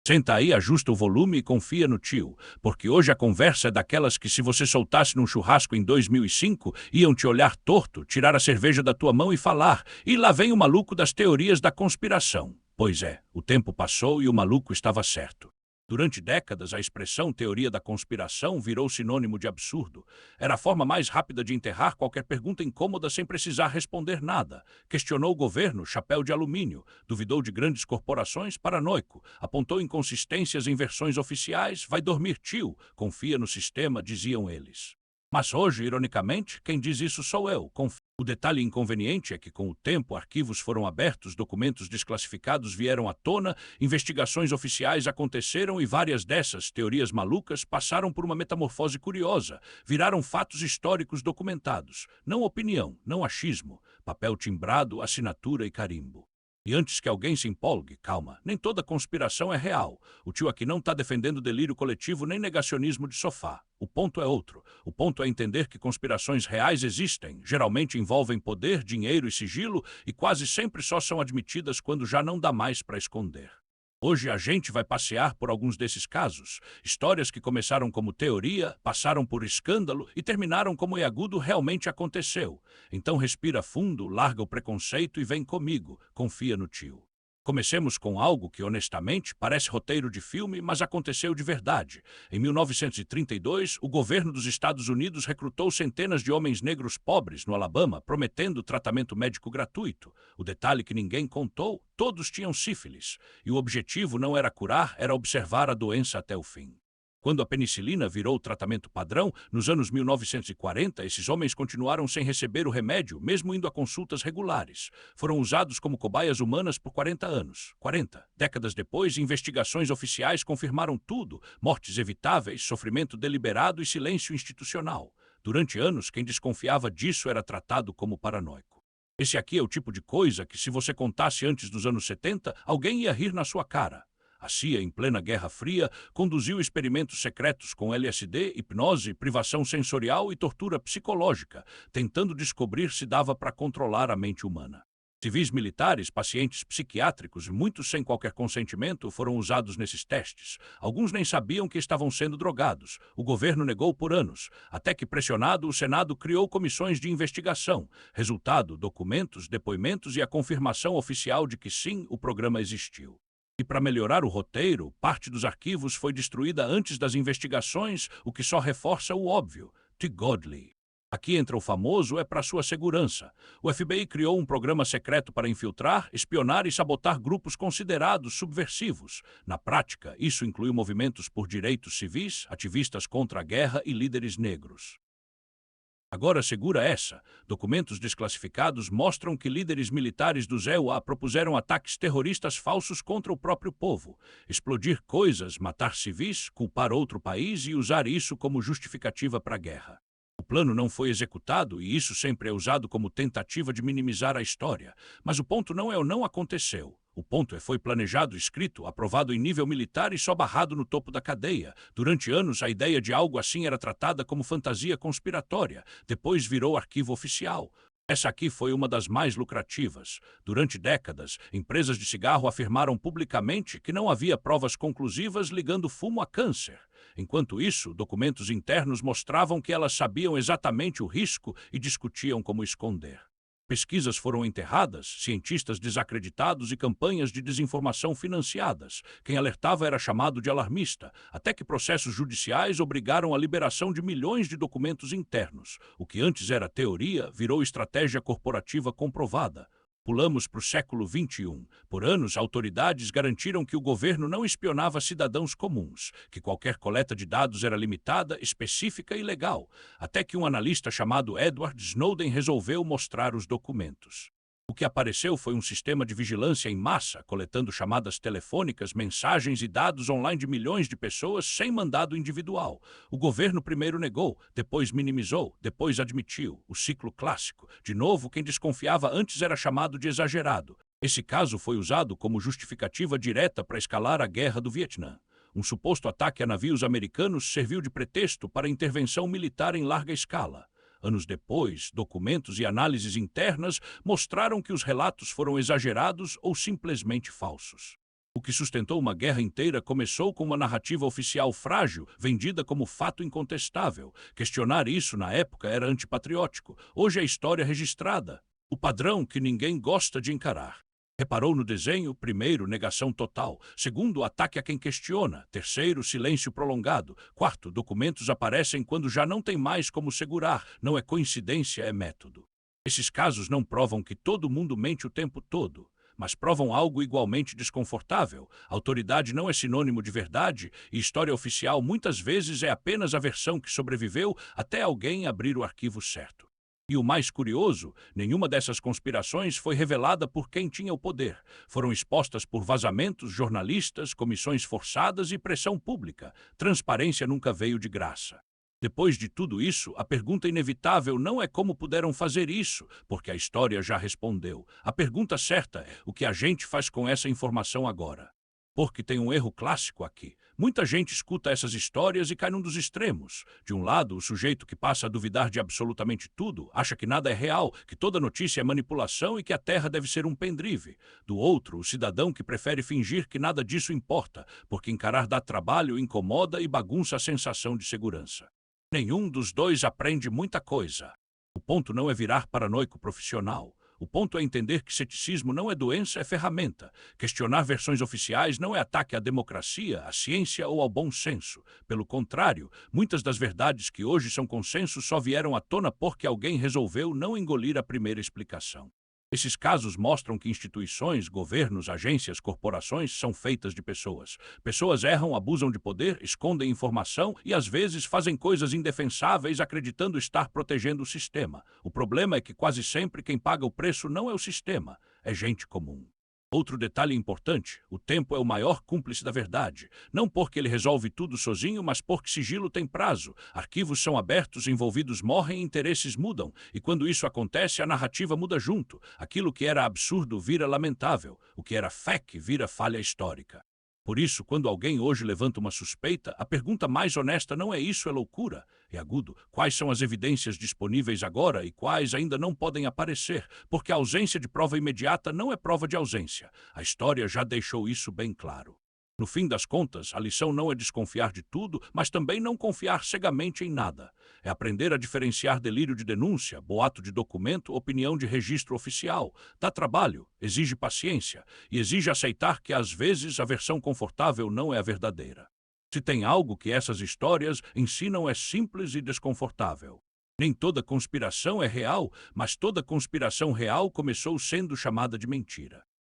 Senta aí, ajusta o volume e confia no tio, porque hoje a conversa é daquelas que se você soltasse num churrasco em 2005, iam te olhar torto, tirar a cerveja da tua mão e falar, e lá vem o maluco das teorias da conspiração. Pois é, o tempo passou e o maluco estava certo. Durante décadas, a expressão teoria da conspiração virou sinônimo de absurdo. Era a forma mais rápida de enterrar qualquer pergunta incômoda sem precisar responder nada. Questionou o governo, chapéu de alumínio. Duvidou de grandes corporações, paranoico. Apontou inconsistências em versões oficiais, vai dormir tio. Confia no sistema, diziam eles. Mas hoje, ironicamente, quem diz isso sou eu. O detalhe inconveniente é que, com o tempo, arquivos foram abertos, documentos desclassificados vieram à tona, investigações oficiais aconteceram e várias dessas teorias malucas passaram por uma metamorfose curiosa, viraram fatos históricos documentados. Não opinião, não achismo, papel timbrado, assinatura e carimbo. E antes que alguém se empolgue, calma, nem toda conspiração é real. O tio aqui não está defendendo delírio coletivo nem negacionismo de sofá. O ponto é outro. O ponto é entender que conspirações reais existem, geralmente envolvem poder, dinheiro e sigilo, e quase sempre só são admitidas quando já não dá mais para esconder. Hoje a gente vai passear por alguns desses casos, histórias que começaram como teoria, passaram por escândalo e terminaram como Iagudo realmente aconteceu. Então respira fundo, larga o preconceito e vem comigo, confia no tio. Comecemos com algo que, honestamente, parece roteiro de filme, mas aconteceu de verdade. Em 1932, o governo dos Estados Unidos recrutou centenas de homens negros pobres no Alabama, prometendo tratamento médico gratuito. O detalhe que ninguém contou, todos tinham sífilis. E o objetivo não era curar, era observar a doença até o fim. Quando a penicilina virou o tratamento padrão, nos anos 1940, esses homens continuaram sem receber o remédio, mesmo indo a consultas regulares. Foram usados como cobaias humanas por 40 anos. 40. Décadas depois, investigações oficiais confirmaram tudo: mortes evitáveis, sofrimento deliberado e silêncio institucional. Durante anos, quem desconfiava disso era tratado como paranoico. Esse aqui é o tipo de coisa que, se você contasse antes dos anos 70, alguém ia rir na sua cara. A CIA, em plena Guerra Fria, conduziu experimentos secretos com LSD, hipnose, privação sensorial e tortura psicológica, tentando descobrir se dava para controlar a mente humana. Civis militares, pacientes psiquiátricos, muitos sem qualquer consentimento, foram usados nesses testes. Alguns nem sabiam que estavam sendo drogados. O governo negou por anos, até que, pressionado, o Senado criou comissões de investigação. Resultado: documentos, depoimentos e a confirmação oficial de que sim, o programa existiu. E para melhorar o roteiro, parte dos arquivos foi destruída antes das investigações, o que só reforça o óbvio. T. Godley. Aqui entra o famoso, é para sua segurança. O FBI criou um programa secreto para infiltrar, espionar e sabotar grupos considerados subversivos. Na prática, isso inclui movimentos por direitos civis, ativistas contra a guerra e líderes negros. Agora segura essa. Documentos desclassificados mostram que líderes militares do ZEUA propuseram ataques terroristas falsos contra o próprio povo. Explodir coisas, matar civis, culpar outro país e usar isso como justificativa para a guerra. O plano não foi executado e isso sempre é usado como tentativa de minimizar a história. Mas o ponto não é o não aconteceu. O ponto é foi planejado, escrito, aprovado em nível militar e só barrado no topo da cadeia. Durante anos, a ideia de algo assim era tratada como fantasia conspiratória. Depois virou arquivo oficial. Essa aqui foi uma das mais lucrativas. Durante décadas, empresas de cigarro afirmaram publicamente que não havia provas conclusivas ligando fumo a câncer. Enquanto isso, documentos internos mostravam que elas sabiam exatamente o risco e discutiam como esconder. Pesquisas foram enterradas, cientistas desacreditados e campanhas de desinformação financiadas. Quem alertava era chamado de alarmista, até que processos judiciais obrigaram a liberação de milhões de documentos internos. O que antes era teoria virou estratégia corporativa comprovada. Pulamos para o século XXI. Por anos, autoridades garantiram que o governo não espionava cidadãos comuns, que qualquer coleta de dados era limitada, específica e legal, até que um analista chamado Edward Snowden resolveu mostrar os documentos. O que apareceu foi um sistema de vigilância em massa, coletando chamadas telefônicas, mensagens e dados online de milhões de pessoas sem mandado individual. O governo primeiro negou, depois minimizou, depois admitiu. O ciclo clássico. De novo, quem desconfiava antes era chamado de exagerado. Esse caso foi usado como justificativa direta para escalar a guerra do Vietnã. Um suposto ataque a navios americanos serviu de pretexto para intervenção militar em larga escala. Anos depois, documentos e análises internas mostraram que os relatos foram exagerados ou simplesmente falsos. O que sustentou uma guerra inteira começou com uma narrativa oficial frágil, vendida como fato incontestável. Questionar isso na época era antipatriótico. Hoje é história registrada. O padrão que ninguém gosta de encarar. Reparou no desenho? Primeiro, negação total. Segundo, ataque a quem questiona. Terceiro, silêncio prolongado. Quarto, documentos aparecem quando já não tem mais como segurar. Não é coincidência, é método. Esses casos não provam que todo mundo mente o tempo todo, mas provam algo igualmente desconfortável. Autoridade não é sinônimo de verdade e história oficial muitas vezes é apenas a versão que sobreviveu até alguém abrir o arquivo certo. E o mais curioso, nenhuma dessas conspirações foi revelada por quem tinha o poder. Foram expostas por vazamentos, jornalistas, comissões forçadas e pressão pública. Transparência nunca veio de graça. Depois de tudo isso, a pergunta inevitável não é como puderam fazer isso, porque a história já respondeu. A pergunta certa é o que a gente faz com essa informação agora. Porque tem um erro clássico aqui. Muita gente escuta essas histórias e cai num dos extremos. De um lado, o sujeito que passa a duvidar de absolutamente tudo, acha que nada é real, que toda notícia é manipulação e que a Terra deve ser um pendrive. Do outro, o cidadão que prefere fingir que nada disso importa, porque encarar dá trabalho, incomoda e bagunça a sensação de segurança. Nenhum dos dois aprende muita coisa. O ponto não é virar paranoico profissional. O ponto é entender que ceticismo não é doença, é ferramenta. Questionar versões oficiais não é ataque à democracia, à ciência ou ao bom senso. Pelo contrário, muitas das verdades que hoje são consenso só vieram à tona porque alguém resolveu não engolir a primeira explicação. Esses casos mostram que instituições, governos, agências, corporações são feitas de pessoas. Pessoas erram, abusam de poder, escondem informação e às vezes fazem coisas indefensáveis acreditando estar protegendo o sistema. O problema é que quase sempre quem paga o preço não é o sistema, é gente comum. Outro detalhe importante, o tempo é o maior cúmplice da verdade. Não porque ele resolve tudo sozinho, mas porque sigilo tem prazo. Arquivos são abertos, envolvidos morrem, interesses mudam. E quando isso acontece, a narrativa muda junto. Aquilo que era absurdo vira lamentável. O que era fake vira falha histórica. Por isso, quando alguém hoje levanta uma suspeita, a pergunta mais honesta não é isso, é loucura. É agudo. Quais são as evidências disponíveis agora e quais ainda não podem aparecer? Porque a ausência de prova imediata não é prova de ausência. A história já deixou isso bem claro. No fim das contas, a lição não é desconfiar de tudo, mas também não confiar cegamente em nada. É aprender a diferenciar delírio de denúncia, boato de documento, opinião de registro oficial. Dá trabalho, exige paciência e exige aceitar que às vezes a versão confortável não é a verdadeira. Se tem algo que essas histórias ensinam é simples e desconfortável. Nem toda conspiração é real, mas toda conspiração real começou sendo chamada de mentira.